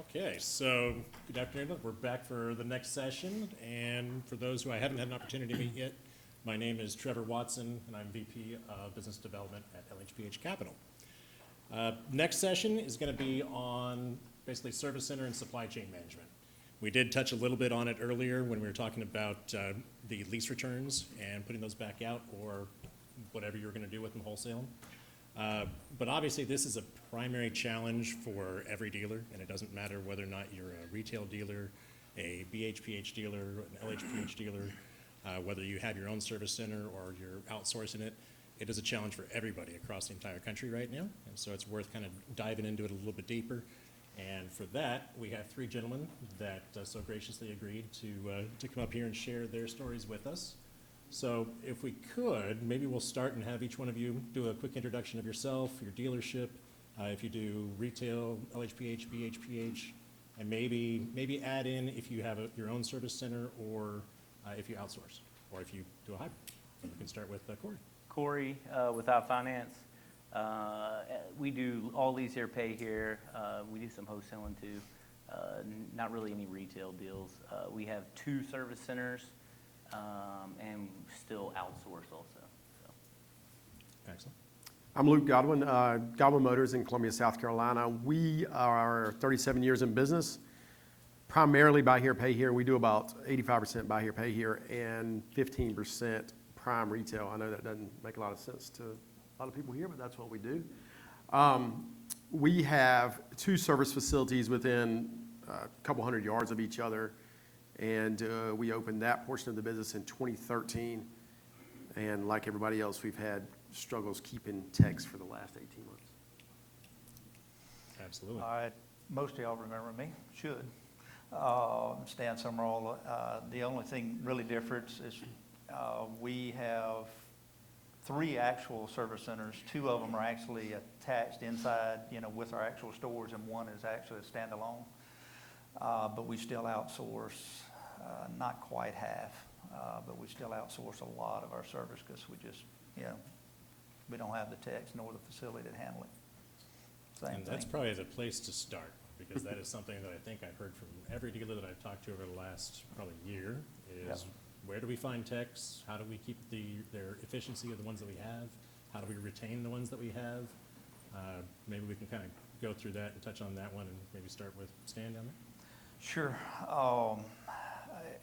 Okay, so good afternoon. We're back for the next session. And for those who I haven't had an opportunity to meet yet, my name is Trevor Watson, and I'm VP of Business Development at LHPH Capital. Next session is going to be on basically service center and supply chain management. We did touch a little bit on it earlier when we were talking about the lease returns and putting those back out, or whatever you're going to do with them wholesale. But obviously this is a primary challenge for every dealer, and it doesn't matter whether or not you're a retail dealer, a BHPH dealer, an LHPH dealer, whether you have your own service center or you're outsourcing it. It is a challenge for everybody across the entire country right now, and so it's worth kind of diving into it a little bit deeper. And for that, we have three gentlemen that so graciously agreed to come up here and share their stories with us. So if we could, maybe we'll start and have each one of you do a quick introduction of yourself, your dealership, if you do retail, LHPH, BHPH, and maybe add in if you have your own service center, or if you outsource, or if you do a hybrid. So we can start with Corey. Corey with Finance. We do all lease here, pay here. We do some wholesaling too. Not really any retail deals. We have 2 service centers. And still outsource also. So. Excellent. I'm Luke Godwin, Godwin Motors in Columbia, South Carolina. We are 37 years in business, primarily buy here, pay here. We do about 85% buy here, pay here, and 15% prime retail. I know that doesn't make a lot of sense to a lot of people here, but that's what we do. We have 2 service facilities within a couple hundred yards of each other. And we opened that portion of the business in 2013. And like everybody else, we've had struggles keeping techs for the last 18 months. Absolutely. All right, most of y'all remember me, should. Stan Summerall. The only thing really different is we have 3 actual service centers. 2 of them are actually attached inside, with our actual stores, and 1 is actually a standalone. But we still outsource, not quite half, but we still outsource a lot of our service because we just, we don't have the techs nor the facility to handle it. Same And thing. that's probably the place to start, because that is something that I think I've heard from every dealer that I've talked to over the last probably year is, Yep. Where do we find techs? How do we keep their efficiency of the ones that we have? How do we retain the ones that we have? Maybe we can kind of go through that and touch on that one, and maybe start with Stan down there. Sure.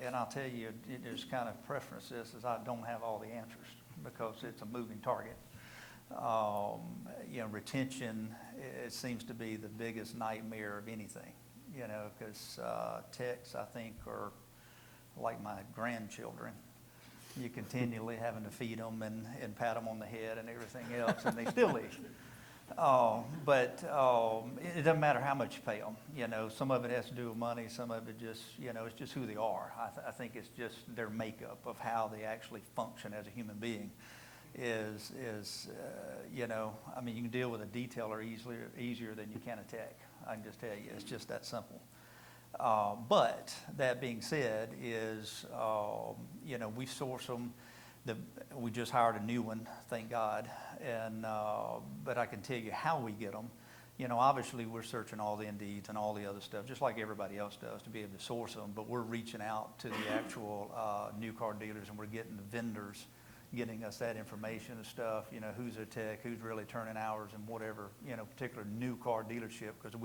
And I'll tell you, there's kind of preferences is I don't have all the answers because it's a moving target. Retention, it seems to be the biggest nightmare of anything, because techs, I think, are like my grandchildren. You continually having to feed them and pat them on the head and everything else, and they still leave. But it doesn't matter how much you pay them. Some of it has to do with money. Some of it just, it's just who they are. I think it's just their makeup of how they actually function as a human being is you can deal with a detailer easier than you can a tech. I can just tell you, it's just that simple. But that being said is, we source them. We just hired a new one, thank God. And but I can tell you how we get them. Obviously we're searching all the Indeeds and all the other stuff, just like everybody else does, to be able to source them. But we're reaching out to the actual new car dealers, and we're getting the vendors getting us that information and stuff. Who's a tech, who's really turning hours, and whatever. Particular new car dealership, because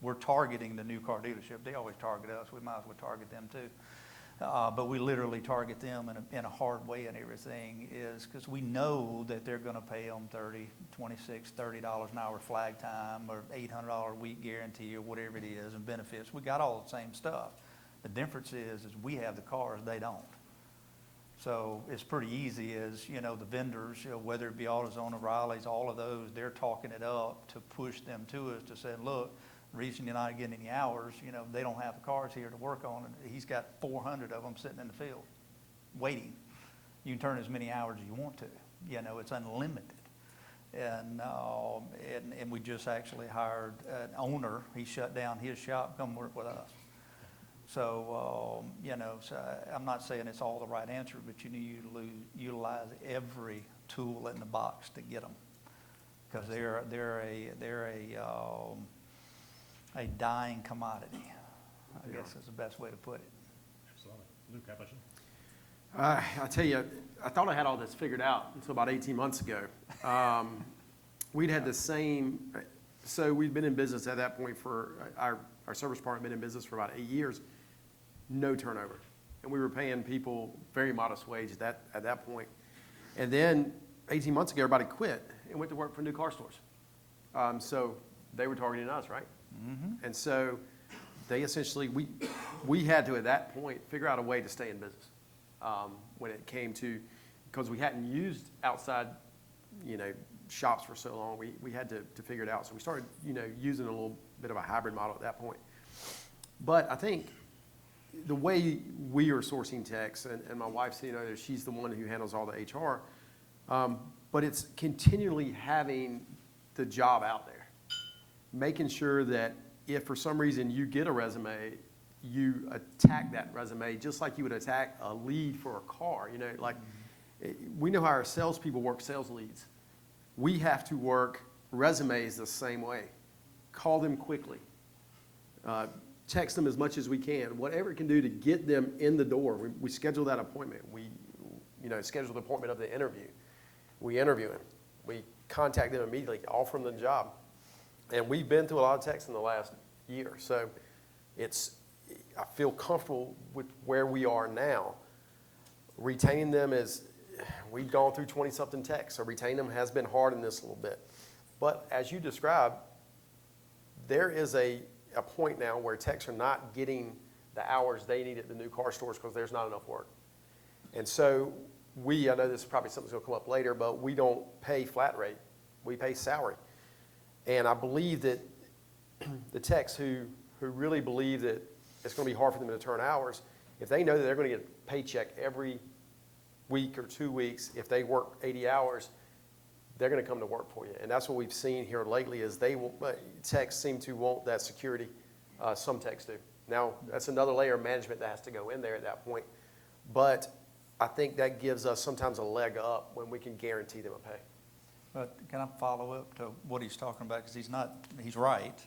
we're targeting the new car dealership. They always target us. We might as well target them too. But we literally target them in a hard way, and everything is because we know that they're going to pay them $30, $26, $30 an hour flag time, or $800 a week guarantee, or whatever it is, and benefits. We got all the same stuff. The difference is we have the cars, they don't. So it's pretty easy as, the vendors, whether it be AutoZone, O'Reilly's, all of those, they're talking it up to push them to us to say, look, the reason you're not getting any hours, they don't have the cars here to work on. And he's got 400 of them sitting in the field waiting. You can turn as many hours as you want to. It's unlimited. And we just actually hired an owner. He shut down his shop, come work with us. So, so I'm not saying it's all the right answer, but you need to utilize every tool in the box to get them, because they're a a dying commodity, I guess is the best way to put it. Absolutely. Luke, how about you? I tell you, I thought I had all this figured out until about 18 months ago. We'd had the same, so we'd been in business at that point our service department had been in business for about 8 years, no turnover. And we were paying people very modest wage at that point. And then 18 months ago, everybody quit and went to work for new car stores. So they were targeting us, right? Mm-hmm. And so they essentially, we had to, at that point, figure out a way to stay in business. When it came to, because we hadn't used outside, shops for so long, we had to figure it out. So we started, using a little bit of a hybrid model at that point. But I think the way we are sourcing techs, and my wife's, she's the one who handles all the HR, but it's continually having the job out there, making sure that if for some reason you get a resume, you attack that resume just like you would attack a lead for a car. We know how our salespeople work sales leads. We have to work resumes the same way. Call them quickly. Text them as much as we can. Whatever it can do to get them in the door. We schedule that appointment. We schedule the appointment of the interview. We interview them. We contact them immediately, offer them the job. And we've been through a lot of texts in the last year. So I feel comfortable with where we are now. Retaining them we've gone through 20-something texts, so retaining them has been hard in this a little bit. But as you described, there is a point now where techs are not getting the hours they need at the new car stores because there's not enough work. And so I know this is probably something that's going to come up later, but we don't pay flat rate. We pay salary. And I believe that the techs who really believe that it's going to be hard for them to turn hours, if they know that they're going to get a paycheck every week or 2 weeks, if they work 80 hours, they're going to come to work for you. And that's what we've seen here lately is techs seem to want that security. Some techs do. Now, that's another layer of management that has to go in there at that point. But I think that gives us sometimes a leg up when we can guarantee them a pay. But can I follow up to what he's talking about? Because he's right.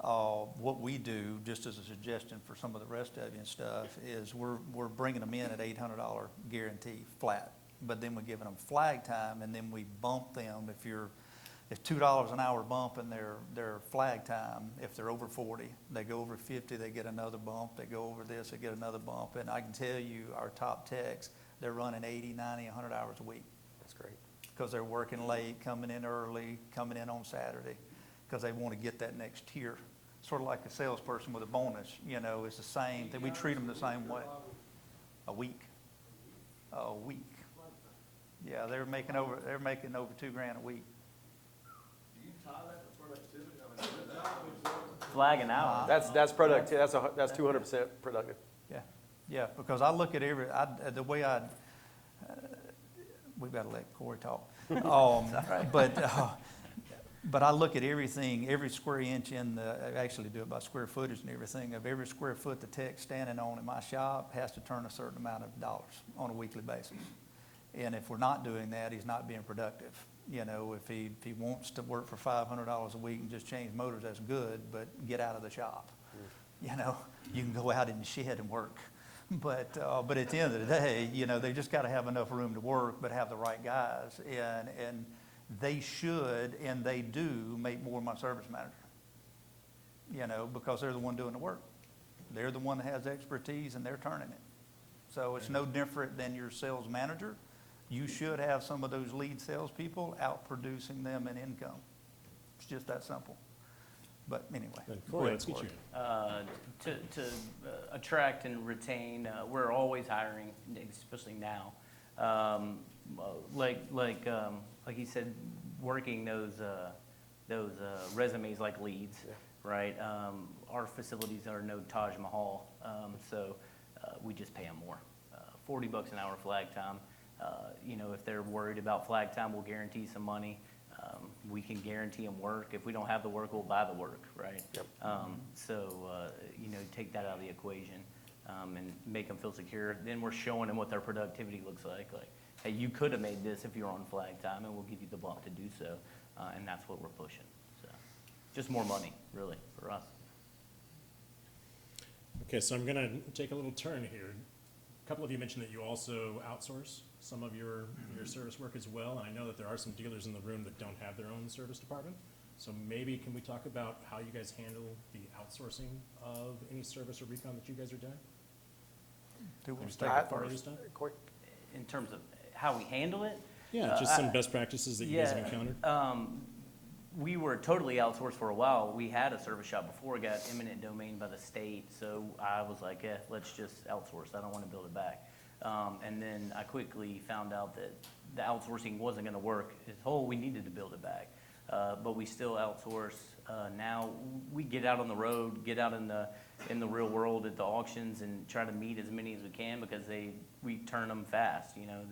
What we do, just as a suggestion for some of the rest of you and stuff, is we're bringing them in at $800 guarantee flat. But then we're giving them flag time, and then we bump them. If $2 an hour bump in their flag time, if they're over 40, they go over 50, they get another bump. They go over this, they get another bump. And I can tell you, our top techs, they're running 80, 90, 100 hours a week. That's great. Because they're working late, coming in early, coming in on Saturday, because they want to get that next tier. Sort of like a salesperson with a bonus, it's the same thing. We treat them the same way. A week. Yeah, they're making over $2,000 a week. Do you tie that to productivity? Flag an hour. That's productive. That's 200% productive. Yeah, because I look at we've got to let Corey talk. But I look at everything, every square inch I actually do it by square footage and everything, of every square foot the tech's standing on in my shop has to turn a certain amount of dollars on a weekly basis. And if we're not doing that, he's not being productive. If he wants to work for $500 a week and just change motors, that's good, but get out of the shop. You can go out in the shed and work. But at the end of the day, they just got to have enough room to work, but have the right guys. And they should, and they do, make more of my service manager, because they're the one doing the work. They're the one that has expertise, and they're turning it. So it's no different than your sales manager. You should have some of those lead salespeople out producing them in income. It's just that simple. But anyway. Corey, let's get you. To attract and retain, we're always hiring, especially now. Like he said, working those resumes like leads, right? Our facilities are no Taj Mahal, so we just pay them more. $40 an hour flag time. If they're worried about flag time, we'll guarantee some money. We can guarantee them work. If we don't have the work, we'll buy the work, right? Yep. Take that out of the equation and make them feel secure. Then we're showing them what their productivity looks like. Like, hey, you could have made this if you were on flag time, and we'll give you the bump to do so. And that's what we're pushing. So, just more money, really, for us. Okay, so I'm gonna take a little turn here. A couple of you mentioned that you also outsource some of your service work as well, and I know that there are some dealers in the room that don't have their own service department. So maybe can we talk about how you guys handle the outsourcing of any service or recon that you guys are doing? Do Maybe we start with Farley this time? Corey? In terms of how we handle it? Yeah, just some best practices that you guys have encountered. We were totally outsourced for a while. We had a service shop before it got eminent domain by the state, so I was like, yeah, let's just outsource. I don't want to build it back. And then I quickly found out that the outsourcing wasn't going to work. We needed to build it back. But we still outsource. Now we get out on the road, get out in the real world at the auctions and try to meet as many as we can because we turn them fast. You know,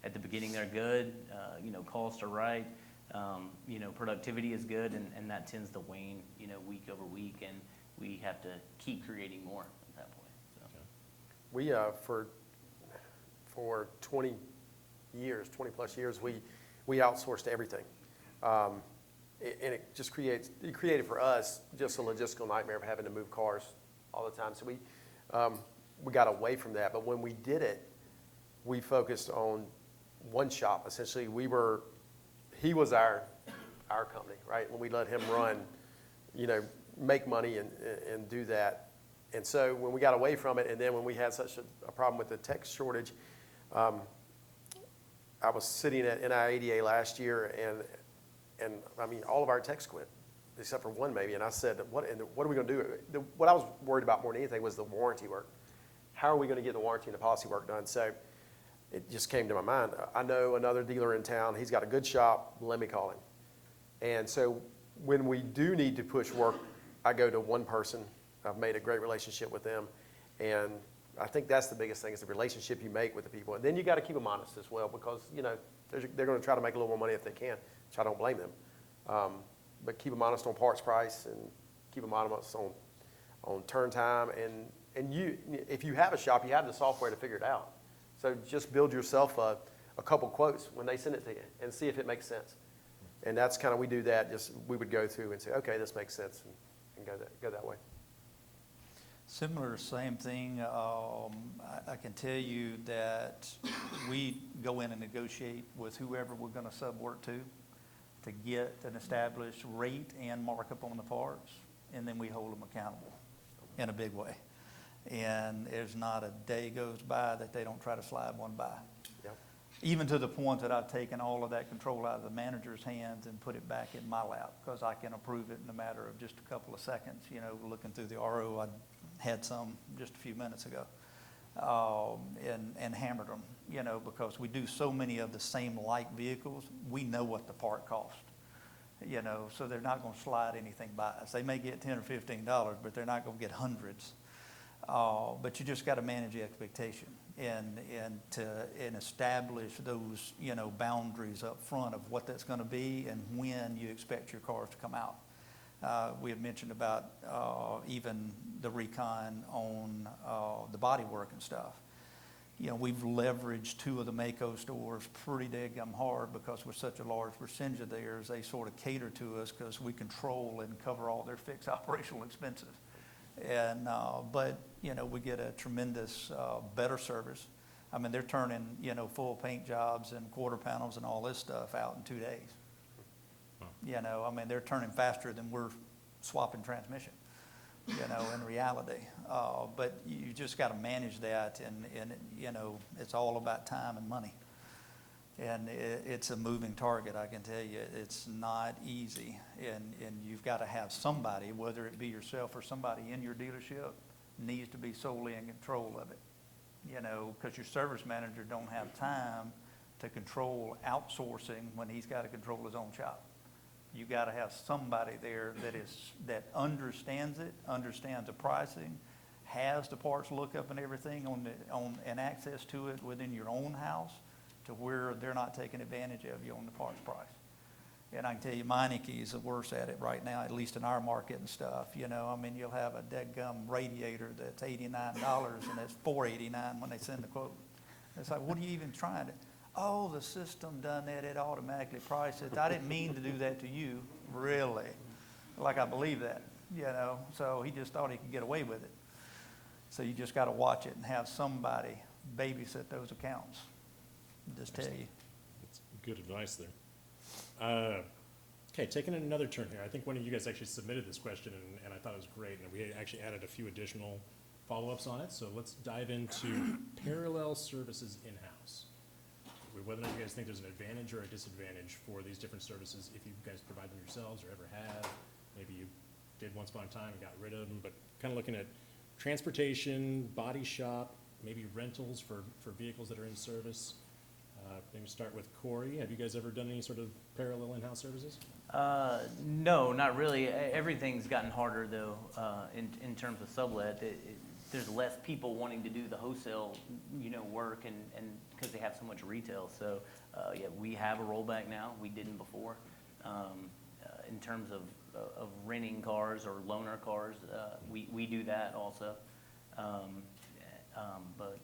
at the beginning they're good, costs are right. Productivity is good, and that tends to wane, week over week, and we have to keep creating more at that point. So. We, for 20 years, 20 plus years, we outsourced everything. And it just created for us just a logistical nightmare of having to move cars all the time. So we got away from that. But when we did it, we focused on one shop. Essentially, he was our company, right? When we let him run, make money and do that. And so when we got away from it, and then when we had such a problem with the tech shortage, I was sitting at NIADA last year, and I mean, all of our techs quit, except for one maybe. And I said, what are we going to do? What I was worried about more than anything was the warranty work. How are we going to get the warranty and the policy work done? So it just came to my mind. I know another dealer in town. He's got a good shop. Let me call him. And so when we do need to push work, I go to one person. I've made a great relationship with them. And I think that's the biggest thing is the relationship you make with the people. And then you got to keep them honest as well because, they're going to try to make a little more money if they can, which I don't blame them. But keep them honest on parts price and keep them honest on turn time. And if you have a shop, you have the software to figure it out. So just build yourself a couple quotes when they send it to you and see if it makes sense. And that's kind of, we do that, we would go through and say, okay, this makes sense and go that way. Similar, same thing. I can tell you that we go in and negotiate with whoever we're going to sub work to get an established rate and markup on the parts, and then we hold them accountable in a big way. And there's not a day goes by that they don't try to slide one by. Yep. Even to the point that I've taken all of that control out of the manager's hands and put it back in my lap because I can approve it in a matter of just a couple of seconds. Looking through the RO, I had some just a few minutes ago, and hammered them, because we do so many of the same like vehicles. We know what the part cost, so they're not going to slide anything by us. They may get $10 or $15, but they're not going to get hundreds. But you just got to manage the expectation and establish those, boundaries up front of what that's going to be and when you expect your cars to come out. We had mentioned about even the recon on the body work and stuff. We've leveraged 2 of the Mako stores pretty daggum hard because we're such a large percentage of theirs. They sort of cater to us because we control and cover all their fixed operational expenses. And but we get a tremendous better service. I mean, they're turning full paint jobs and quarter panels and all this stuff out in 2 days. I mean, they're turning faster than we're swapping transmission, in reality. But you just got to manage that, and it's all about time and money. And it's a moving target, I can tell you. It's not easy, and you've got to have somebody, whether it be yourself or somebody in your dealership, needs to be solely in control of it, because your service manager don't have time to control outsourcing when he's got to control his own shop. You got to have somebody there that understands it, understands the pricing, has the parts lookup and everything and access to it within your own house, to where they're not taking advantage of you on the parts price. And I can tell you, Meineke is the worst at it right now, at least in our market and stuff. I mean, you'll have a deadgum radiator that's $89 and it's $489 when they send the quote. It's like, what are you even trying to? Oh, the system done that, it automatically priced it. I didn't mean to do that to you, really. Like I believe that, So he just thought he could get away with it. So you just gotta watch it and have somebody babysit those accounts. Just tell you. That's good advice there. Okay, taking another turn here. I think one of you guys actually submitted this question, and I thought it was great, and we actually added a few additional follow-ups on it. So let's dive into parallel services in-house. Whether or not you guys think there's an advantage or a disadvantage for these different services, if you guys provide them yourselves or ever have. Maybe you did once upon a time and got rid of them, but kind of looking at transportation, body shop, maybe rentals for vehicles that are in service. Maybe start with Corey. Have you guys ever done any sort of parallel in-house services? No, not really. Everything's gotten harder though, in terms of sublet. There's less people wanting to do the wholesale, work and because they have so much retail. So, yeah, we have a rollback now. We didn't before. In terms of renting cars or loaner cars, we do that also. But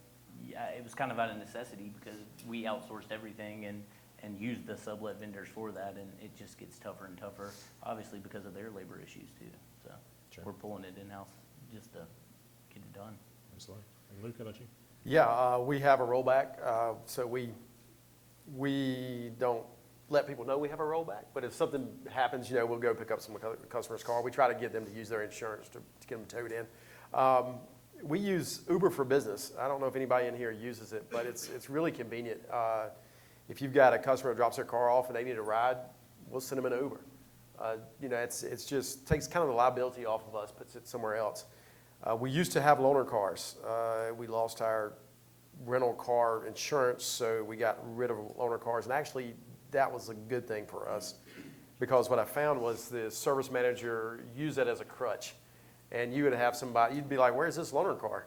yeah, it was kind of out of necessity because we outsourced everything and used the sublet vendors for that, and it just gets tougher and tougher, obviously because of their labor issues too. So Sure. we're pulling it in-house just to get it done. Absolutely. And Luke, how about you? Yeah, we have a rollback, so we don't let people know we have a rollback, but if something happens, we'll go pick up some customer's car. We try to get them to use their insurance to get them towed in. We use Uber for Business. I don't know if anybody in here uses it, but it's really convenient. If you've got a customer who drops their car off and they need a ride, we'll send them an Uber. It's just takes kind of the liability off of us, puts it somewhere else. We used to have loaner cars. We lost our rental car insurance, so we got rid of loaner cars. And actually, that was a good thing for us because what I found was the service manager used that as a crutch. And you would have somebody, you'd be like, where's this loaner car?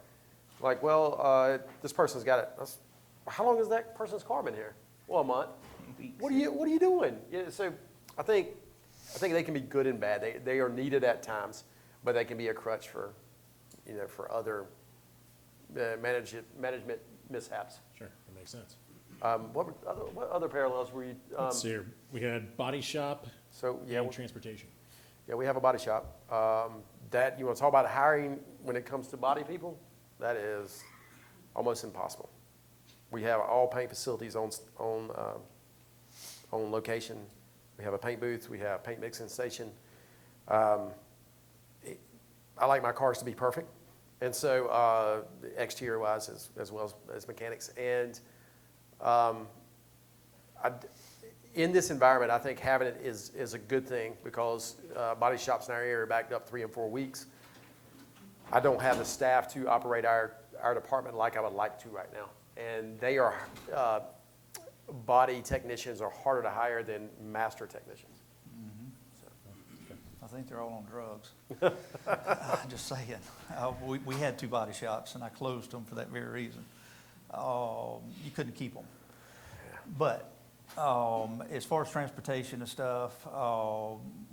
Like, well, this person's got it. How long has that person's car been here? Well, a month. Weeks. What are you doing? Yeah, so I think they can be good and bad. They are needed at times, but they can be a crutch for other management mishaps. Sure, that makes sense. What other parallels were you? Let's see here. We had body shop So yeah, and transportation. we have a body shop. That you want to talk about hiring when it comes to body people? That is almost impossible. We have all paint facilities on location. We have a paint booth. We have a paint mixing station. I like my cars to be perfect, and so exterior wise as well as mechanics. And in this environment, I think having it is a good thing because body shops in our area are backed up 3 and 4 weeks. I don't have the staff to operate our department like I would like to right now. And they are, body technicians are harder to hire than master technicians. I think they're all on drugs. Just saying. We had 2 body shops and I closed them for that very reason. You couldn't keep them. But as far as transportation and stuff,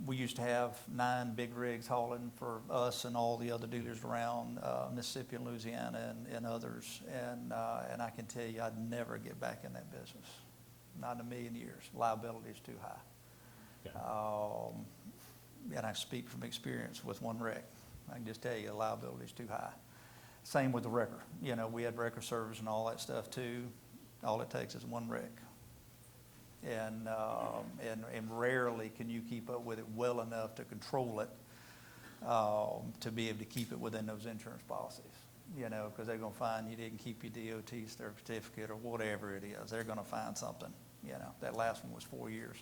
we used to have 9 big rigs hauling for us and all the other dealers around Mississippi and Louisiana and others. And I can tell you, I'd never get back in that business. Not in a million years. Liability is too high. Yeah. And I speak from experience with one wreck. I can just tell you, the liability is too high. Same with the wrecker. We had wrecker service and all that stuff too. All it takes is one wreck. And rarely can you keep up with it well enough to control it, to be able to keep it within those insurance policies. Because they're going to find you didn't keep your DOT certificate or whatever it is. They're going to find something. That last one was 4 years.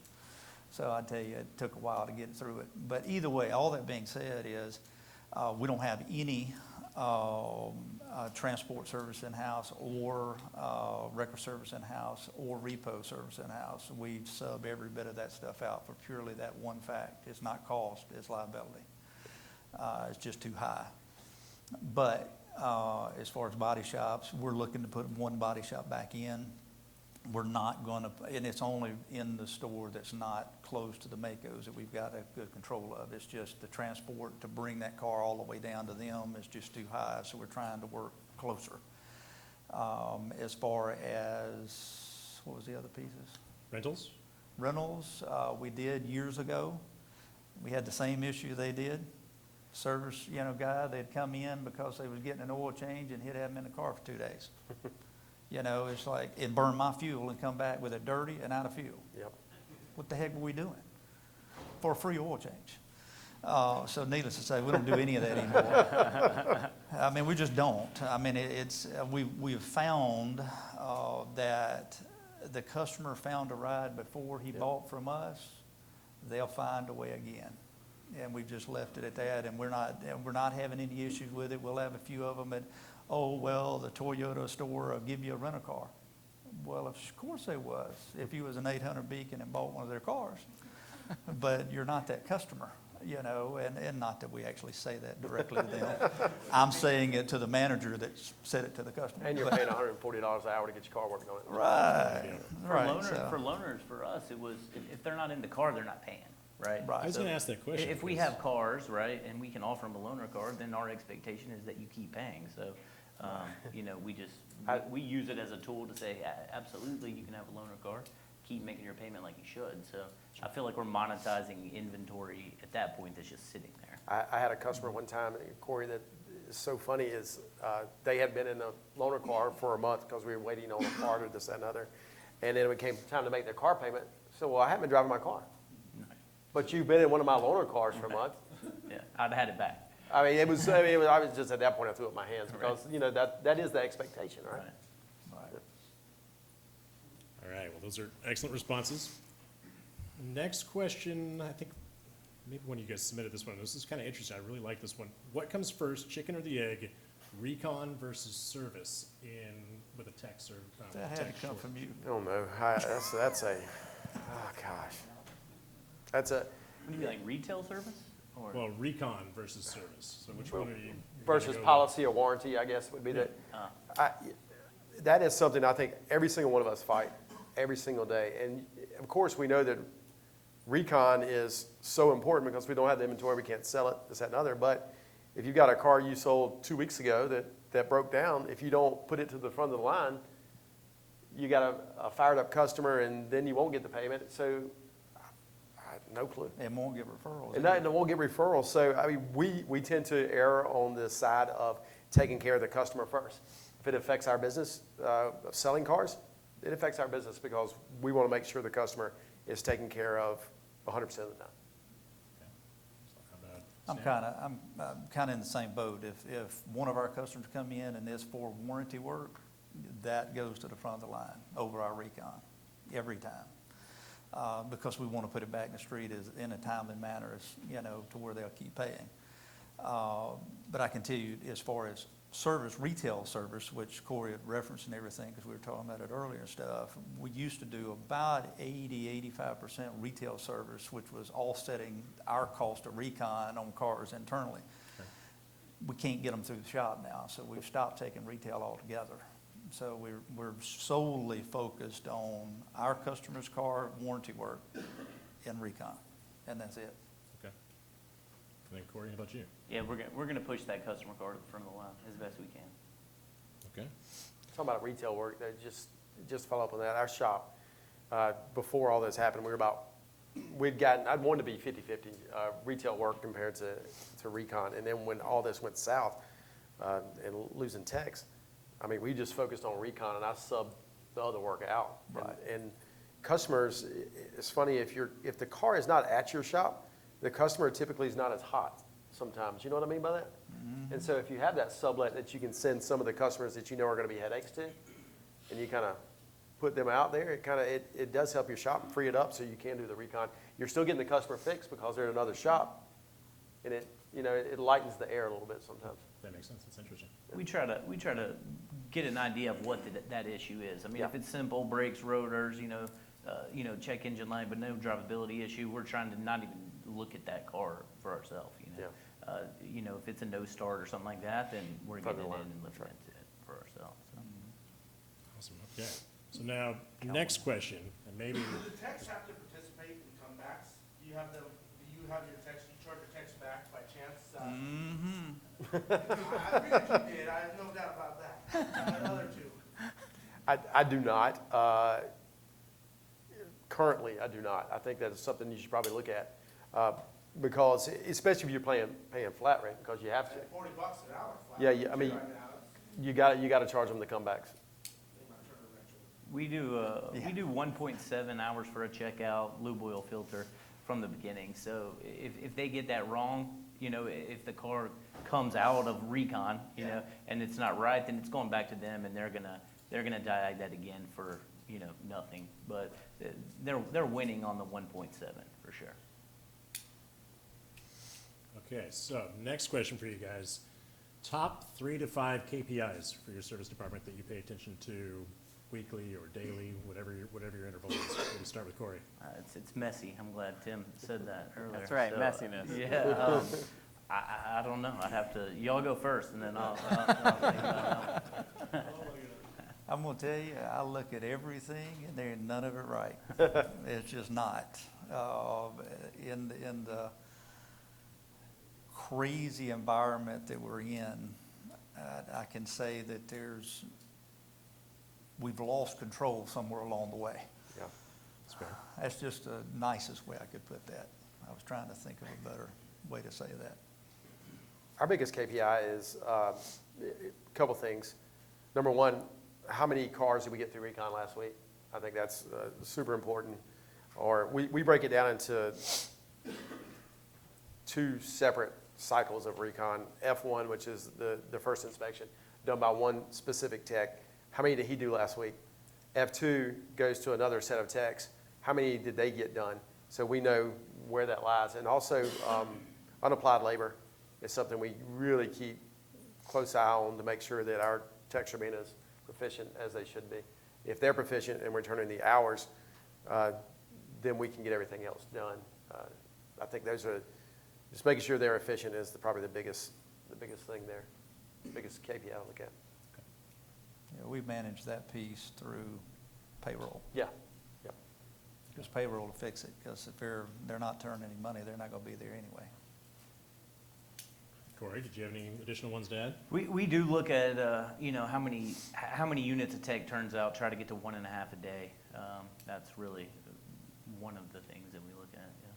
So I tell you, it took a while to get through it. But either way, all that being said is we don't have any transport service in-house or wrecker service in-house or repo service in-house. We sub every bit of that stuff out for purely that one fact. It's not cost, it's liability. It's just too high. But as far as body shops, we're looking to put one body shop back in. We're not going to, and it's only in the store that's not close to the Makos that we've got a good control of. It's just the transport to bring that car all the way down to them is just too high, so we're trying to work closer. As far as, what was the other pieces? Rentals? Rentals, we did years ago. We had the same issue they did. service, guy, they'd come in because they was getting an oil change and he'd have them in the car for 2 days. It's like, it burned my fuel and come back with it dirty and out of fuel. Yep. What the heck were we doing for a free oil change? So needless to say, we don't do any of that anymore. I mean, we just don't. I mean, we've found that the customer found a ride before he bought from us, they'll find a way again. And we've just left it at that, and we're not having any issues with it. We'll have a few of them at, oh, well, the Toyota store will give you a rental car. Well, of course they was, if you was an 800 Beacon and bought one of their cars. But you're not that customer, and not that we actually say that directly to them. I'm saying it to the manager that said it to the customer. And you're paying $140 an hour to get your car working on it. Right, For right. loaners, for So, loaners, for us, it was, if they're not in the car, they're not paying, right? Right. I was So gonna ask that question. If we because- have cars, right, and we can offer them a loaner car, then our expectation is that you keep paying. So, we use it as a tool to say, absolutely, you can have a loaner car, keep making your payment like you should. So I feel like we're monetizing inventory at that point that's just sitting there. I had a customer one time, Corey, that is so funny is they had been in a loaner car for a month because we were waiting on a part or this, that, and other. And then it came time to make their car payment. So, well, I haven't been driving my car. But you've been in one of my loaner cars for a month. Yeah, I'd had it back. I mean, I was just at that point, I threw up my hands because, that is the expectation, right? right. All right, well, those are excellent responses. Next question, I think maybe one of you guys submitted this one. This is kind of interesting. I really like this one. What comes first, chicken or the egg? Recon versus service with a tech serve. That had to come from you. I don't know. That's a, oh, gosh. That's a, What do you mean, like retail service? Or Well, recon versus service. So which one are you? versus gonna go with? policy or warranty, I guess, would be the, that is something I think every single one of us fight every single day. And of course, we know that recon is so important because we don't have the inventory, we can't sell it, this, that, and other. But if you've got a car you sold 2 weeks ago that broke down, if you don't put it to the front of the line, you got a fired up customer and then you won't get the payment. So no clue. And won't get referrals. And that won't get referrals. So, I mean, we tend to err on the side of taking care of the customer first. If it affects our business of selling cars, it affects our business because we want to make sure the customer is taken care of 100% of the time. How about I'm Sam? kind of in the same boat. If one of our customers come in and it's for warranty work, that goes to the front of the line over our recon every time. Because we want to put it back in the street in a timely manner, to where they'll keep paying. But I can tell you, as far as service, retail service, which Corey had referenced and everything, because we were talking about it earlier and stuff, we used to do about 85% retail service, which was offsetting our cost of recon on cars internally. Okay. We can't get them through the shop now, so we've stopped taking retail altogether. So we're solely focused on our customer's car warranty work and recon, and that's it. Okay. And then Corey, how about you? Yeah, we're gonna push that customer card to the front of the line as best we can. Okay. Talking about retail work, just to follow up on that, our shop, before all this happened, I'd wanted to be 50-50 retail work compared to recon. And then when all this went south and losing techs, I mean, we just focused on recon and I subbed the other work out. Right. And customers, it's funny, if the car is not at your shop, the customer typically is not as hot sometimes. You know what I mean by that? Mm-hmm. And so if you have that sublet that you can send some of the customers that you know are going to be headaches to, and you kind of put them out there, it does help your shop free it up so you can do the recon. You're still getting the customer fixed because they're in another shop, and it lightens the air a little bit sometimes. That makes sense. That's interesting. We try to get an idea of what that issue is. I mean, if Yeah. it's simple, brakes, rotors, check engine light, but no drivability issue, we're trying to not even look at that car for ourselves, if it's a no start or something like that, then we're Front getting of it the in line. and looking at it for ourselves. So. Awesome. Okay. So now, next question, and maybe, Do the techs have to participate in comebacks? Do you have your techs, you charge your techs back by chance? Mm-hmm. I figured you did, I have no doubt about that. The other two. I do not. Currently, I do not. I think that is something you should probably look at. because especially if you're paying flat rate, because you have to. $40 an hour flat. Yeah, yeah, I mean, Right now, you got to charge them the comebacks. they might turn the wrench over. We do 1.7 hours for a checkout lube oil filter from the beginning. So if they get that wrong, you know, if the car comes out of recon, you know, and it's not right, then it's going back to them, and they're gonna diag that again for, you know, nothing. But they're winning on the 1.7 for sure. Okay, so next question for you guys. Top 3 to 5 KPIs for your service department that you pay attention to weekly or daily, whatever your interval is. We'll start with Corey. It's messy. I'm glad Tim said that earlier. That's right, So, messiness. Yeah, I don't know. I'd have to, y'all go first, and then I'll think about it. I'm gonna tell you, I look at everything and there ain't none of it right. It's just not. In the crazy environment that we're in, I can say that we've lost control somewhere along the way. Yeah, that's fair. That's just the nicest way I could put that. I was trying to think of a better way to say that. Our biggest KPI is a couple things. Number one, how many cars did we get through recon last week? I think that's super important. Or we break it down into 2 separate cycles of recon. F1, which is the first inspection, done by one specific tech. How many did he do last week? F2 goes to another set of techs. How many did they get done? So we know where that lies. And also, unapplied labor is something we really keep close eye on to make sure that our techs are being as proficient as they should be. If they're proficient and we're turning the hours, then we can get everything else done. I think those are, just making sure they're efficient is probably the biggest thing there, biggest KPI I look at. Yeah, we manage that piece through payroll. Yeah, Because payroll will fix it, because if they're not turning any money, they're not gonna be there anyway. Corey, did you have any additional ones to add? We do look at, you know, how many units a tech turns out, try to get to 1.5 a day. That's really one of the things that we look at, yeah.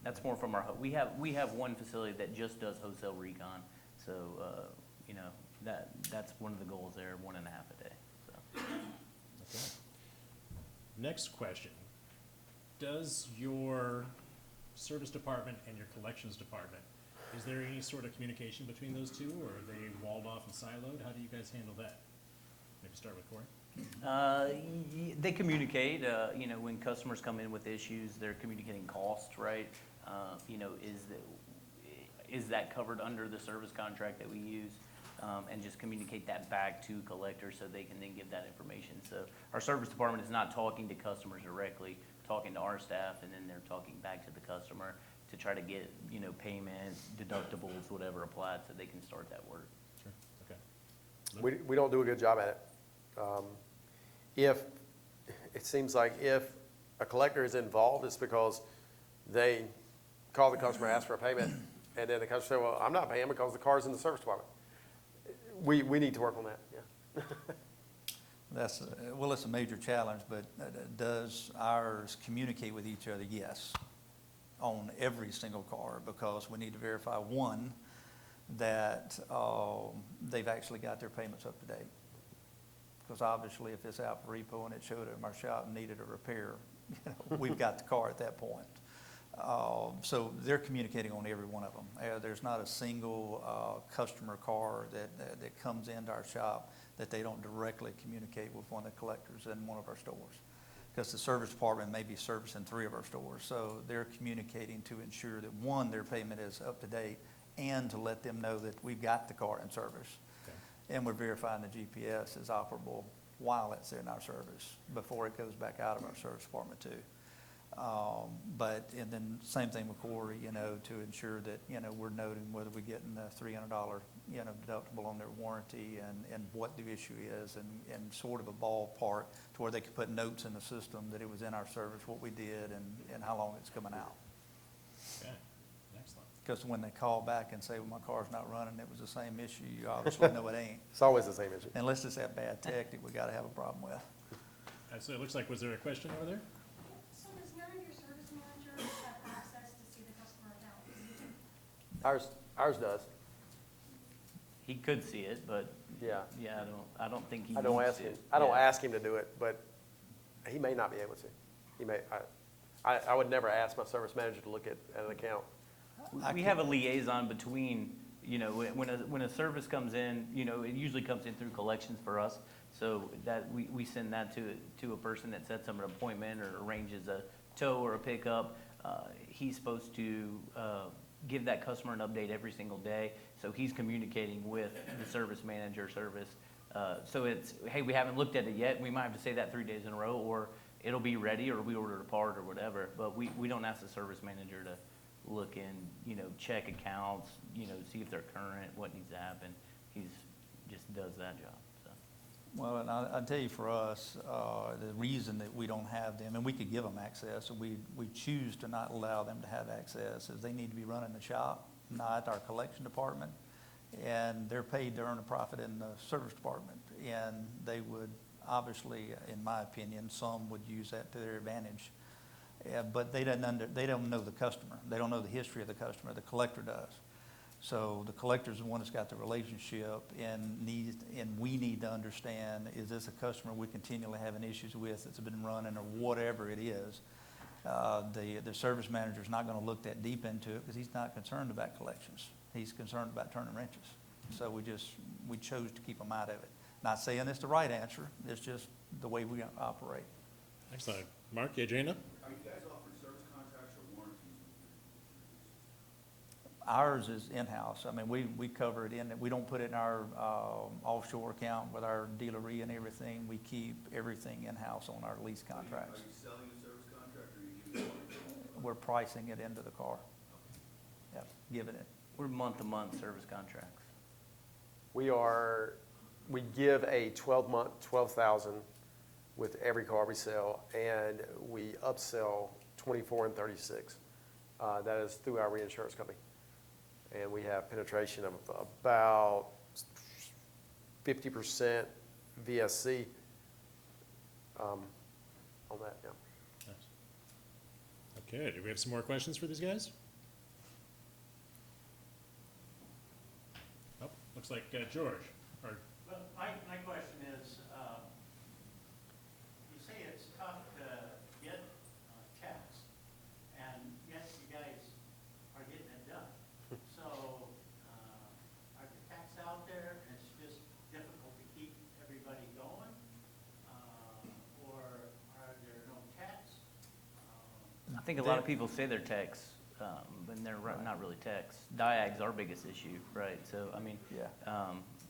That's more from we have one facility that just does wholesale recon, so, you know, that's one of the goals there, 1.5 a day, so. Okay. Next question. Does your service department and your collections department, is there any sort of communication between those two, or are they walled off and siloed? How do you guys handle that? Maybe start with Corey. They communicate, you know, when customers come in with issues, they're communicating cost, right? You know, is that covered under the service contract that we use? And just communicate that back to collectors so they can then give that information. So our service department is not talking to customers directly, talking to our staff, and then they're talking back to the customer to try to get, you know, payments, deductibles, whatever applied, so they can start that work. Sure, okay. we don't do a good job at it. It seems like if a collector is involved, it's because they call the customer, ask for a payment, and then the customer says, well, I'm not paying because the car's in the service department. We need to work on that, yeah. Well, it's a major challenge, but does ours communicate with each other? Yes, on every single car, because we need to verify, one, that they've actually got their payments up to date. Because obviously, if it's out for repo and it showed up in our shop and needed a repair, you know, we've got the car at that point. So they're communicating on every one of them. There's not a single customer car that comes into our shop that they don't directly communicate with one of the collectors in one of our stores. Because the service department may be servicing 3 of our stores. So they're communicating to ensure that, one, their payment is up to date, and to let them know that we've got the car in service. Okay. And we're verifying the GPS is operable while it's in our service, before it goes back out of our service department too. And then same thing with Corey, you know, to ensure that, you know, we're noting whether we're getting the $300, you know, deductible on their warranty, and what the issue is, and sort of a ballpark to where they could put notes in the system that it was in our service, what we did, and how long it's coming out. Okay, excellent. Because when they call back and say, well, my car's not running, it was the same issue, you obviously know it ain't. It's always the same issue. Unless it's that bad tech that we gotta have a problem with. So it looks like, was there a question over there? So does none of your service managers have access to Ours does, He could see it, but yeah. yeah, I don't think he I don't needs ask to. him, I don't Yeah. ask him to do it, but he may not be able to. He may, I would never ask my service manager to look at an account. We have a liaison between, you know, when a service comes in, you know, it usually comes in through collections for us. So that, we send that to a person that sets them an appointment or arranges a tow or a pickup. He's supposed to give that customer an update every single day. So he's communicating with the service manager service. So it's, hey, we haven't looked at it yet. We might have to say that 3 days in a row, or it'll be ready, or we ordered a part or whatever. But we don't ask the service manager to look in, you know, check accounts, you know, see if they're current, what needs to happen. He's just does that job, so. Well, and I'll tell you, for us, the reason that we don't have them, and we could give them access, and we choose to not allow them to have access, is they need to be running the shop, not our collection department. And they're paid to earn a profit in the service department. And they would, obviously, in my opinion, some would use that to their advantage. But they don't know the customer. They don't know the history of the customer. The collector does. So the collector's the one that's got the relationship, and we need to understand, is this a customer we continually having issues with that's been running, or whatever it is. The service manager's not gonna look that deep into it because he's not concerned about collections. He's concerned about turning wrenches. So we chose to keep them out of it. Not saying it's the right answer, it's just the way we operate. Excellent. Mark, you had your hand up? Are you guys offering service contracts or warranties? Ours is in-house. I mean, we cover it in, we don't put it in our offshore account with our dealery and everything. We keep everything in-house on our lease contracts. Are you selling the service contract or are you giving it? We're pricing it into the car. Yeah, giving it. We're month-to-month service contracts. We give a 12-month, 12,000 with every car we sell, and we upsell 24 and 36. That is through our reinsurance company. And we have penetration of about 50% VSC on that, yeah. Okay, do we have some more questions for these guys? Oh, looks like George, or, Well, my question is, you say it's tough to get techs, and yes, you guys are getting it done. So, are the techs out there, and it's just difficult to keep everybody going? Or are there no techs? I think a lot of people say they're techs, but they're not really techs. Diag's our biggest issue, right? So, I mean, Yeah.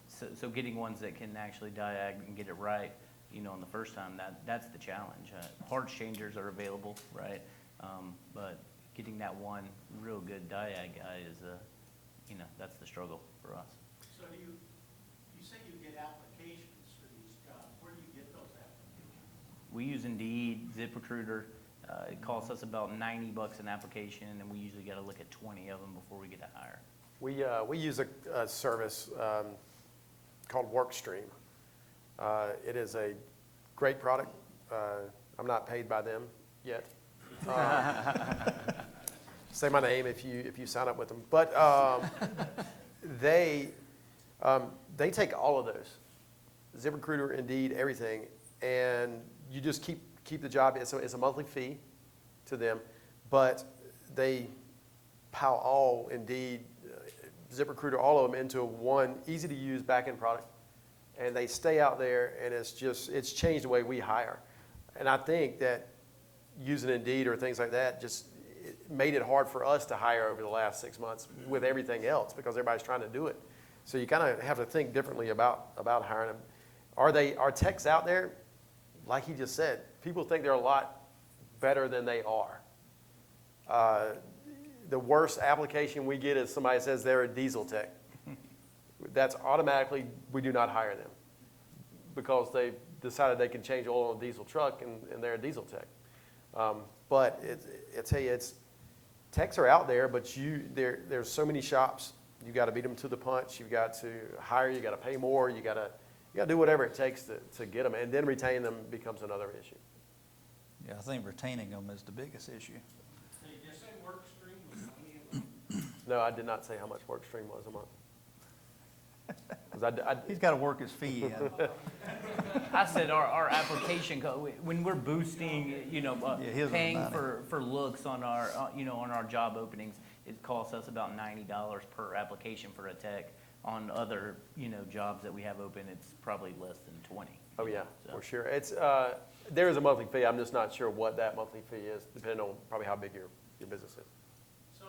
so getting ones that can actually diag and get it right, you know, on the first time, that's the challenge. Parts changers are available, right? But getting that one real good diag guy is, you know, that's the struggle for us. So you say you get applications for these jobs, where do you get those applications? We use Indeed, ZipRecruiter. It costs us about $90 an application, and we usually got to look at 20 of them before we get to hire. We use a service called WorkStream. It is a great product. I'm not paid by them yet. Say my name if you sign up with them. But they take all of those, ZipRecruiter, Indeed, everything, and you just keep the job. It's a monthly fee to them, but they pile all, Indeed, ZipRecruiter, all of them into one easy-to-use back-end product, and they stay out there, and it's changed the way we hire. And I think that using Indeed or things like that just it made it hard for us to hire over the last 6 months with everything else because everybody's trying to do it. So you kind of have to think differently about hiring them. Are techs out there? Like he just said, people think they're a lot better than they are. The worst application we get is somebody says they're a diesel tech. That's automatically, we do not hire them because they decided they can change oil on a diesel truck and they're a diesel tech. But I tell you, techs are out there, but there's so many shops. You got to beat them to the punch. You've got to hire. You got to pay more. You got to do whatever it takes to get them, and then retain them becomes another issue. Yeah, I think retaining them is the biggest issue. So you just say WorkStream was one of them? No, I did not say how much WorkStream was a month. 'Cause I He's got to work his fee in. I said our application, when we're boosting, Yeah, his was paying 90. for looks on our, on our job openings, it costs us about $90 per application for a tech. On other, jobs that we have open, it's probably less than 20. Oh, yeah, So- for sure. It's, there is a monthly fee. I'm just not sure what that monthly fee is, depending on probably how big your business is. So,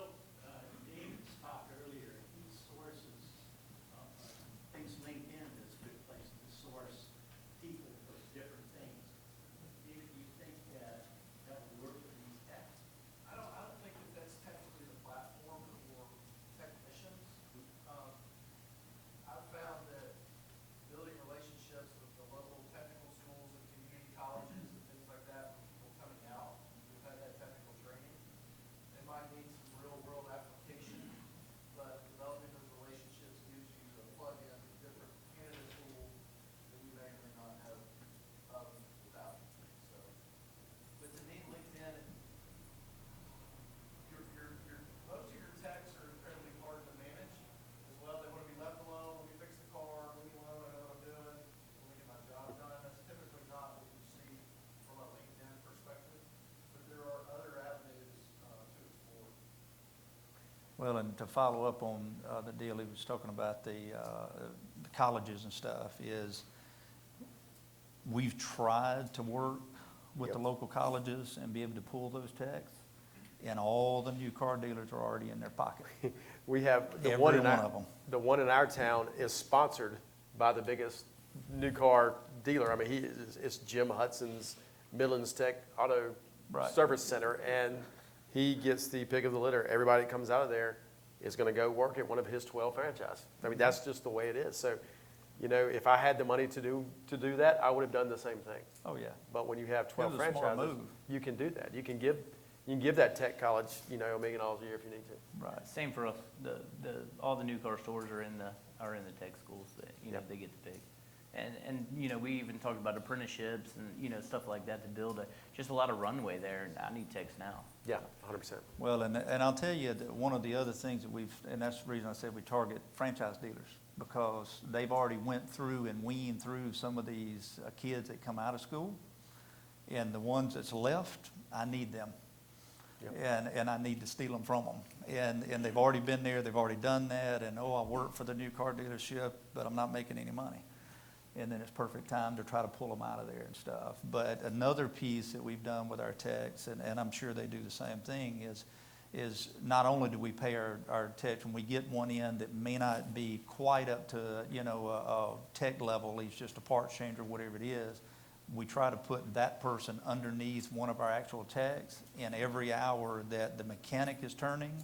David talked earlier, he sources, thinks LinkedIn is a good place to source people for different things. Do you think that would work for these techs? I don't think that that's technically the platform for technicians. I've found that building relationships with the local technical schools and community colleges and things like that, for people coming out who've had that technical training, they might need some real-world application, but developing those relationships gives you a plug-in to different candidate pools that you may or may not know of without. So, but to me, LinkedIn, most of your techs are incredibly hard to manage as well. They want to be left alone. Let me fix the car. Leave me alone. I know what I'm doing. Let me get my job done. That's typically not what you see from a LinkedIn perspective. But there are other avenues to explore. Well, and to follow up on the deal he was talking about, the colleges and stuff, is we've tried to work with the Yep. local colleges and be able to pull those techs, and all the new car dealers are already in their pocket. We have, the Every one in one our, of 'em. the one in our town is sponsored by the biggest new car dealer. I mean, it's Jim Hudson's Midlands Tech Auto Right. Service Center, and he gets the pick of the litter. Everybody that comes out of there is gonna go work at one of his 12 franchises. I mean, that's just the way it is. So, if I had the money to do that, I would have done the same thing. Oh, yeah. But when you have 12 was a smart franchises, move. you can do that. You can give that tech college, $1 million a year if you need to. Right. Same for us. All the new car stores are in the tech schools that, Yep. they get to pick. And, we even talked about apprenticeships and, stuff like that to build just a lot of runway there. And I need techs now. Yeah, 100%. Well, and I'll tell you that one of the other things that and that's the reason I said we target franchise dealers, because they've already went through and weaned through some of these kids that come out of school. And the ones that's left, I need them. Yep. And I need to steal them from them. And they've already been there, they've already done that, and, I work for the new car dealership, but I'm not making any money. And then it's perfect time to try to pull them out of there and stuff. But another piece that we've done with our techs, and I'm sure they do the same thing, is not only do we pay our techs, when we get one in that may not be quite up to, a tech level, he's just a parts changer, whatever it is, we try to put that person underneath one of our actual techs, and every hour that the mechanic is turning,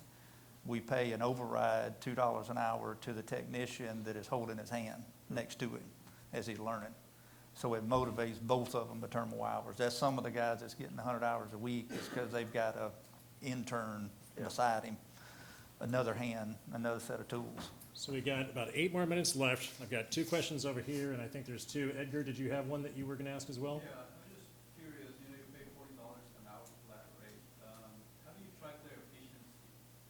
we pay an override, $2 an hour, to the technician that is holding his hand next to him as he's learning. So it motivates both of them to turn more hours. That's some of the guys that's getting 100 hours a week, is because they've got a intern beside him, another hand, another set of tools. So we got about 8 more minutes left. I've got 2 questions over here, and I think there's 2. Edgar, did you have one that you were gonna ask as well? Yeah, I'm just curious, you pay $40 an hour flat rate. How do you track their efficiency?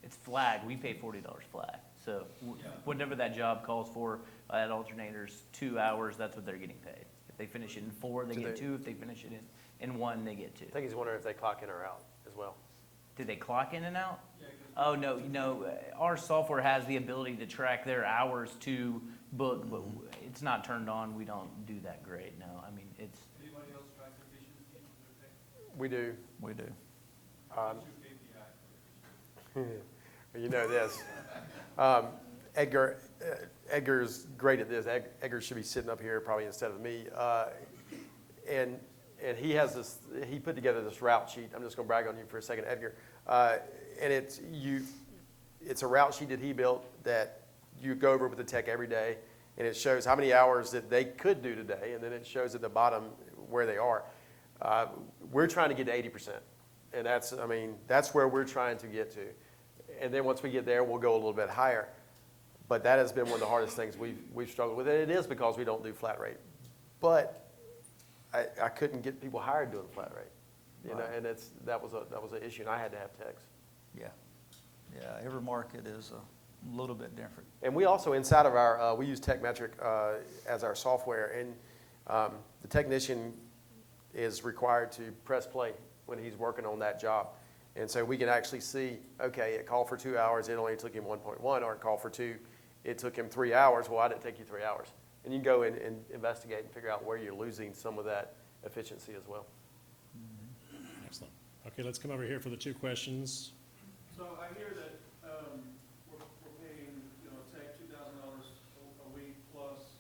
It's flag. We pay $40 flag. So Yeah. whatever that job calls for at alternators, 2 hours, that's what they're getting paid. If they finish it in 4, they Do get they- 2. If they finish it in 1, they get 2. I think he's wondering if they clock in or out as well. Do they clock in and out? Yeah, 'cause Oh, no, our software has the ability to track their hours to book, but it's not turned on. We don't do that great, no. I mean, it's, anybody else track efficiency in their tech? We do. We do. What's your KPI for efficiency? You know this. Edgar's great at this. Edgar should be sitting up here probably instead of me. And he has this, he put together this route sheet. I'm just gonna brag on you for a second, Edgar. And it's a route sheet that he built that you go over with the tech every day, and it shows how many hours that they could do today, and then it shows at the bottom where they are. We're trying to get to 80%, and that's where we're trying to get to. And then once we get there, we'll go a little bit higher. But that has been one of the hardest things we've struggled with, and it is because we don't do flat rate. But I couldn't get people hired doing flat rate, Right. and that was an issue, and I had to have techs. Yeah. Yeah, every market is a little bit different. And we also, inside of our, we use TechMetric as our software, and the technician is required to press play when he's working on that job. And so we can actually see, okay, it called for 2 hours, it only took him 1.1, or it called for 2, it took him 3 hours. Well, why did it take you 3 hours? And you can go in and investigate and figure out where you're losing some of that efficiency as well. Excellent. Okay, let's come over here for the 2 questions. So I hear that, we're paying, tech $2,000 a week plus,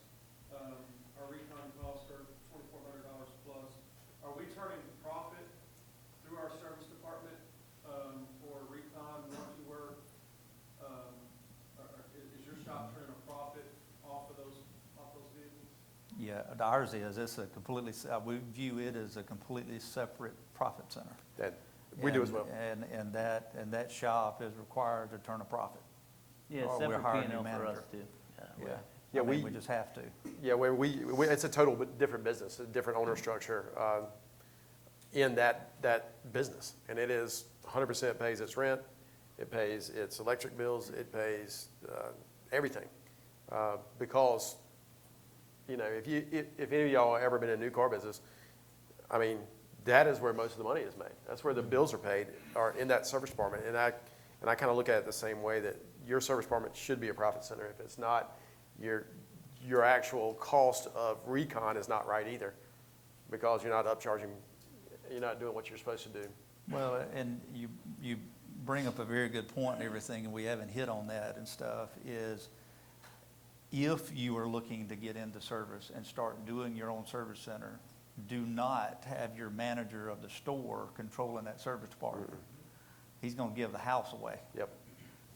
our recon costs are $2,400 plus. Are we turning profit through our service department, for recon, warranty work? Is your shop turning a profit off those vehicles? Yeah, ours is, it's a completely, we view it as a completely separate profit center. And we do as well. And that shop is required to turn a profit. Yeah, Or we're separate hiring a P&L for us manager. too. Yeah. Yeah, I mean, we- we just have to. Yeah, where it's a total different business, a different owner structure in that business. And it is 100% pays its rent, it pays its electric bills, it pays everything. Because, if any of y'all have ever been in a new car business, I mean, that is where most of the money is made. That's where the bills are paid, are in that service department. And I kind of look at it the same way, that your service department should be a profit center. If it's not, your actual cost of recon is not right either, because you're not upcharging, you're not doing what you're supposed to do. Well, and you bring up a very good point and everything, and we haven't hit on that and stuff, is if you are looking to get into service and start doing your own service center, do not have your manager of the store controlling that service department. He's gonna give the house away. Yep.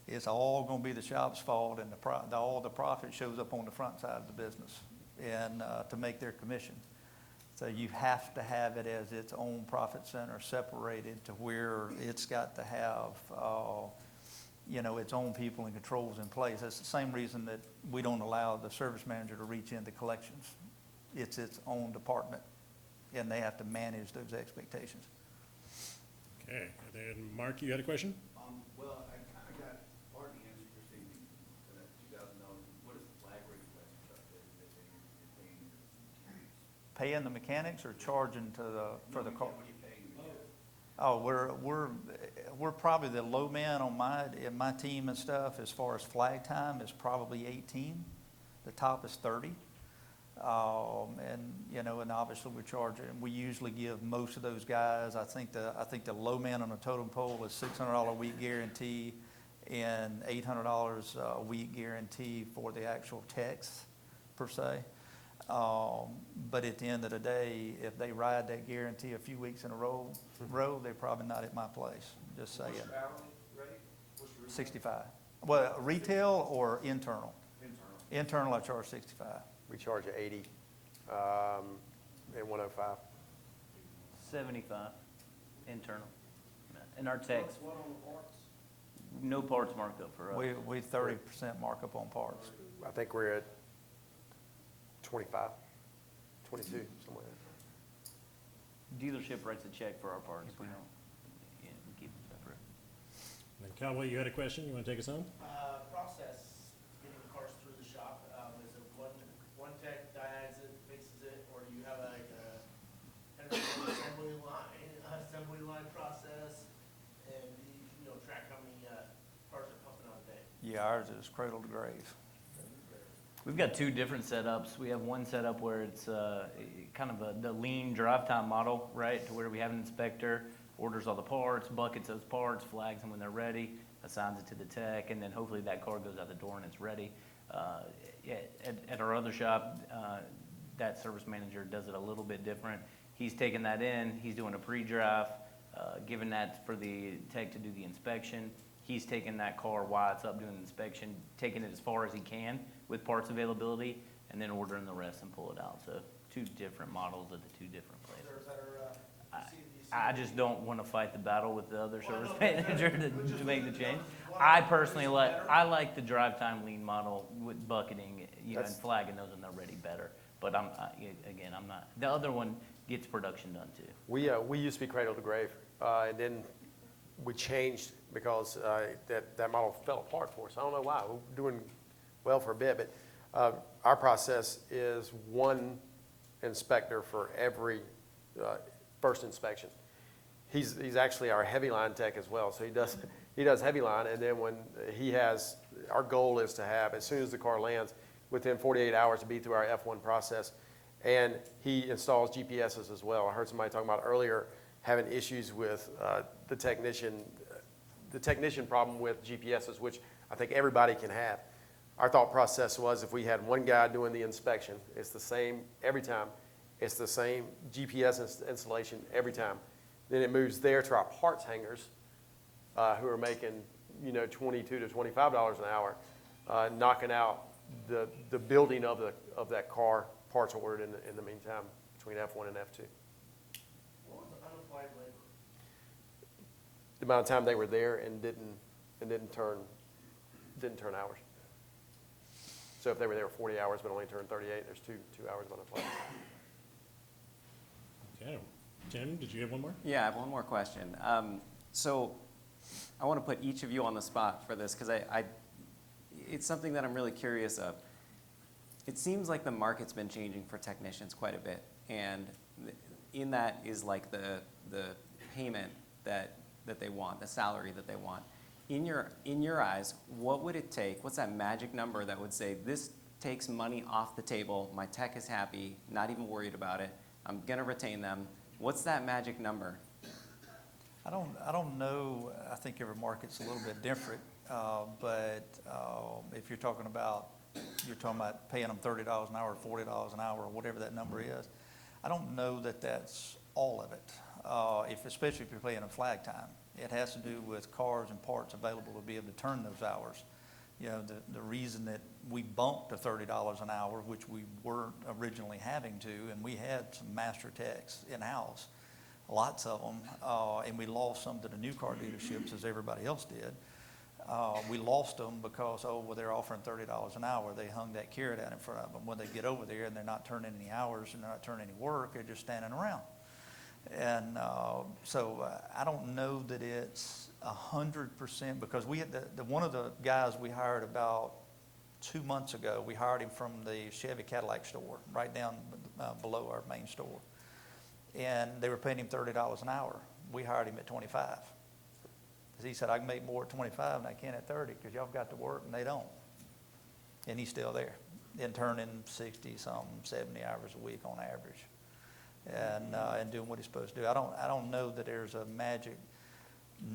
It's all gonna be the shop's fault, and all the profit shows up on the front side of the business, and to make their commission. So you have to have it as its own profit center, separated to where it's got to have, its own people and controls in place. That's the same reason that we don't allow the service manager to reach into collections. It's its own department, and they have to manage those expectations. Okay, and then Mark, you had a question? Well, I kind of got part of the answer you're stating for that $2,000. What is the flag rate truck that you're paying your mechanics? Paying the mechanics or charging for the car? What are you paying the mechanics? Oh, we're probably the low man on my team and stuff, as far as flag time, is probably 18. The top is 30. And obviously we charge it, and we usually give most of those guys, I think the low man on the totem pole is $600 a week guarantee and $800 a week guarantee for the actual techs per se. But at the end of the day, if they ride that guarantee a few weeks in a row, they're probably not at my place, just saying. What's your hourly rate? What's your retail? 65. Well, retail or internal? Internal. Internal, I charge 65. We charge you 80 and 105. 75 internal. And our techs, What on the parts? no parts markup for us. We 30% markup on parts. I think we're at 25, 22, somewhere. Dealership writes a check for our parts. We don't, we keep them separate. And then Cowboy, you had a question? You want to take us home? Process, getting the cars through the shop, is it one tech diags it, fixes it, or do you have like a kind of assembly line process, and track how many cars are pumping out a day? Yeah, ours is cradle to grave. We've got 2 different setups. We have one setup where it's kind of the lean drive time model, right? To where we have an inspector, orders all the parts, buckets those parts, flags them when they're ready, assigns it to the tech, and then hopefully that car goes out the door and it's ready. At our other shop, that service manager does it a little bit different. He's taking that in, he's doing a pre-drive, giving that for the tech to do the inspection. He's taking that car while it's up doing the inspection, taking it as far as he can with parts availability, and then ordering the rest and pull it out. So 2 different models at the 2 different places. Is there a better, I just don't want to fight the battle with the other service manager to make the change. I personally like the drive time lean model with bucketing, and flagging those when they're ready better. But I'm not, the other one gets production done too. We used to be cradle to grave, and then we changed because that model fell apart for us. I don't know why. We're doing well for a bit, but our process is one inspector for every first inspection. He's actually our heavy line tech as well, so he does heavy line, and then when our goal is to have, as soon as the car lands, within 48 hours to be through our F1 process, and he installs GPSs as well. I heard somebody talking about earlier having issues with the technician problem with GPSs, which I think everybody can have. Our thought process was if we had one guy doing the inspection, it's the same every time, it's the same GPS installation every time. Then it moves there to our parts hangers, who are making, $22 to $25 an hour, knocking out the building of that car parts ordered in the meantime between F1 and F2. What was the unapplied labor? The amount of time they were there and didn't turn hours. So if they were there 40 hours but only turned 38, there's two hours of unapplied. Okay. Tim, did you have one more? Yeah, I have one more question. So I want to put each of you on the spot for this because it's something that I'm really curious of. It seems like the market's been changing for technicians quite a bit, and in that is like the payment that they want, the salary that they want. In your eyes, what would it take? What's that magic number that would say this takes money off the table? My tech is happy, not even worried about it. I'm gonna retain them. What's that magic number? I don't know. I think every market's a little bit different. But if you're talking about paying them $30 an hour, $40 an hour, or whatever that number is, I don't know that that's all of it. Especially if you're paying them flag time. It has to do with cars and parts available to be able to turn those hours. The reason that we bumped to $30 an hour, which we weren't originally having to, and we had some master techs in-house, lots of them, and we lost some to the new car dealerships as everybody else did. We lost them because, they're offering $30 an hour. They hung that carrot out in front of them. When they get over there and they're not turning any hours and they're not turning any work, they're just standing around. And so I don't know that it's 100% because we had one of the guys we hired about 2 months ago, we hired him from the Chevy Cadillac store right down below our main store. And they were paying him $30 an hour. We hired him at 25. Because he said, I can make more at 25 than I can at 30 because y'all got to work and they don't. And he's still there and turning 60-something, 70 hours a week on average. And doing what he's supposed to do. I don't know that there's a magic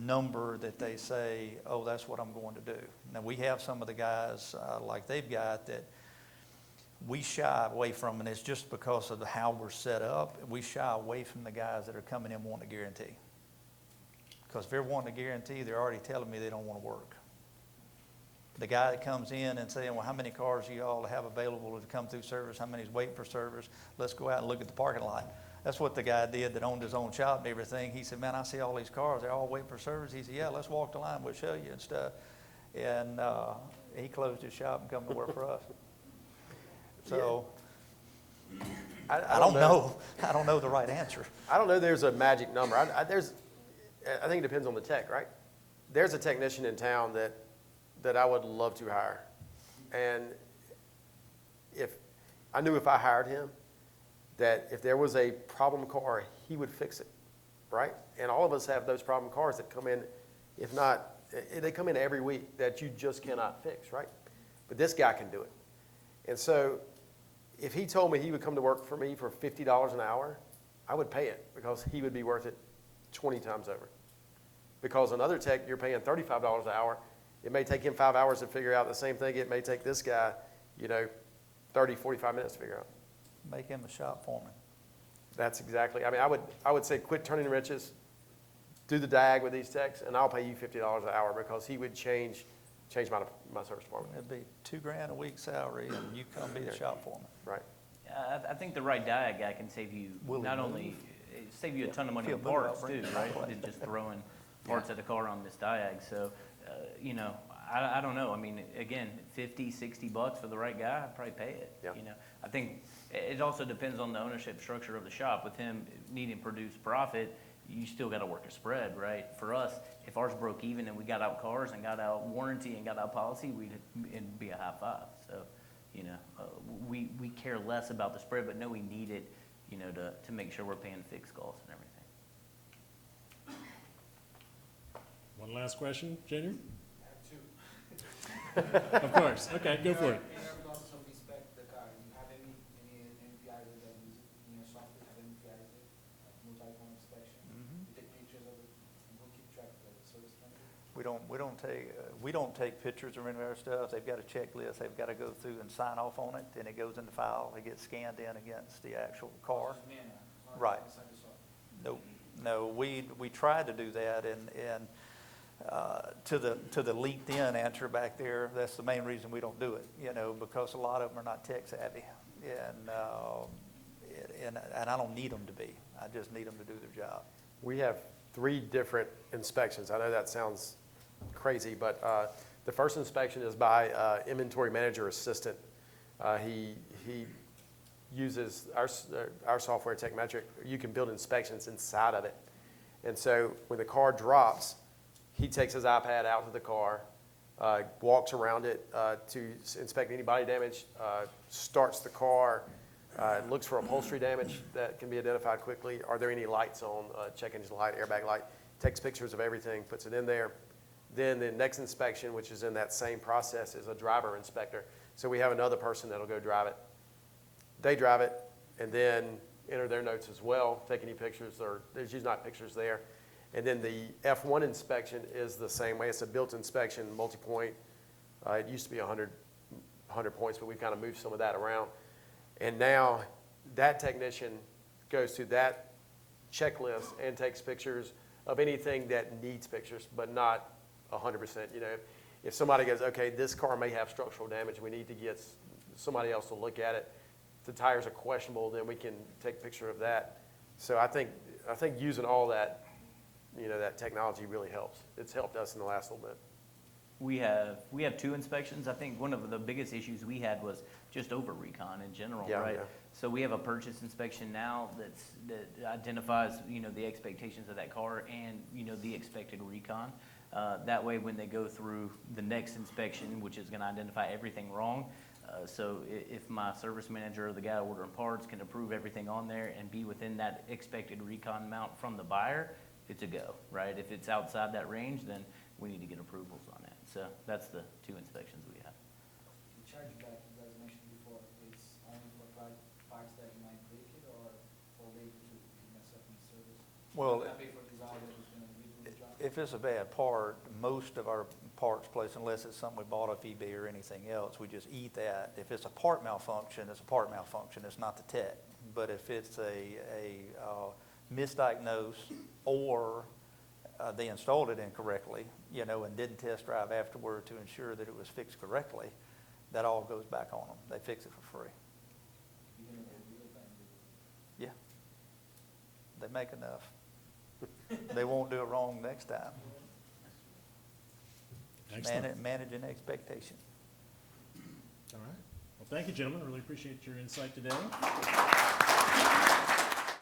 number that they say, that's what I'm going to do. Now, we have some of the guys like they've got that we shy away from, and it's just because of how we're set up. We shy away from the guys that are coming in wanting a guarantee. Because if they're wanting a guarantee, they're already telling me they don't want to work. The guy that comes in and saying, how many cars do you all have available to come through service? How many's waiting for service? Let's go out and look at the parking lot. That's what the guy did that owned his own shop and everything. He said, man, I see all these cars. They're all waiting for service. He said, yeah, let's walk the line. We'll show you and stuff. And he closed his shop and come to work for us. So I don't know. I don't know the right answer. I don't know there's a magic number. I think it depends on the tech, right? There's a technician in town that I would love to hire. And if I knew if I hired him, that if there was a problem car, he would fix it, right? And all of us have those problem cars that come in, if not, they come in every week that you just cannot fix, right? But this guy can do it. And so if he told me he would come to work for me for $50 an hour, I would pay it because he would be worth it 20 times over. Because another tech, you're paying $35 an hour. It may take him 5 hours to figure out the same thing. It may take this guy, 30, 45 minutes to figure out. Make him a shop foreman. That's exactly, I would say quit turning wrenches, do the DAG with these techs, and I'll pay you $50 an hour because he would change my service department. It'd be $2,000 a week salary and you come be the shop foreman. Right. I think the right diag guy can save you not only save you a ton of money on parts too, right? Than just throwing parts of the car on this diag. So, I don't know. I mean, again, $50, $60 for the right guy, I'd probably pay it. Yeah. I think it also depends on the ownership structure of the shop. With him needing to produce profit, you still gotta work a spread, right? For us, if ours broke even and we got out cars and got out warranty and got out policy, it'd be a high five. So, we care less about the spread, but know we need it, to make sure we're paying fixed costs and everything. One last question, Junior? I have two. Of course, okay, go for it. In your process of inspect the car, do you have any NPIs that use it in your software, have NPIs it, like multi-point inspection? You take pictures of it, and we'll keep track of the service center? We don't take pictures of any of our stuff. They've got a checklist. They've got to go through and sign off on it, then it goes in the file. It gets scanned in against the actual car. It's manual, it's not Right. inside the software. No, we tried to do that, and to the LinkedIn answer back there, that's the main reason we don't do it, because a lot of them are not tech savvy, and I don't need them to be. I just need them to do their job. We have 3 different inspections. I know that sounds crazy, but the first inspection is by inventory manager assistant. He uses our software, TechMetric. You can build inspections inside of it. And so when the car drops, he takes his iPad out to the car, walks around it to inspect any body damage, starts the car, looks for upholstery damage that can be identified quickly. Are there any lights on, check engine light, airbag light, takes pictures of everything, puts it in there. Then the next inspection, which is in that same process, is a driver inspector. So we have another person that'll go drive it. They drive it and then enter their notes as well, take any pictures, or there's usually not pictures there. And then the F1 inspection is the same way. It's a built inspection, multi-point. It used to be 100 points, but we've kind of moved some of that around. And now that technician goes through that checklist and takes pictures of anything that needs pictures, but not 100%. If somebody goes, okay, this car may have structural damage, we need to get somebody else to look at it. If the tires are questionable, then we can take a picture of that. So I think using all that, that technology really helps. It's helped us in the last little bit. We have 2 inspections. I think one of the biggest issues we had was just over recon in general, Yeah, right? yeah. So we have a purchase inspection now that identifies, the expectations of that car and, the expected recon. That way, when they go through the next inspection, which is gonna identify everything wrong, so if my service manager or the guy ordering parts can approve everything on there and be within that expected recon amount from the buyer, it's a go, right? If it's outside that range, then we need to get approvals on that. So that's the 2 inspections we have. The chargeback you guys mentioned before, it's only for parts that you might break it, or for labor to mess up in the service? Well, You're gonna pay for this hour that was gonna be doing the job? if it's a bad part, most of our parts place, unless it's something we bought off eBay or anything else, we just eat that. If it's a part malfunction, it's a part malfunction, it's not the tech. But if it's a misdiagnosed, or they installed it incorrectly, and didn't test drive afterward to ensure that it was fixed correctly, that all goes back on them. They fix it for free. You're gonna go real time with it. Yeah. They make enough. They won't do it wrong next time. Excellent. Managing expectation. All right. Well, thank you, gentlemen. I really appreciate your insight today.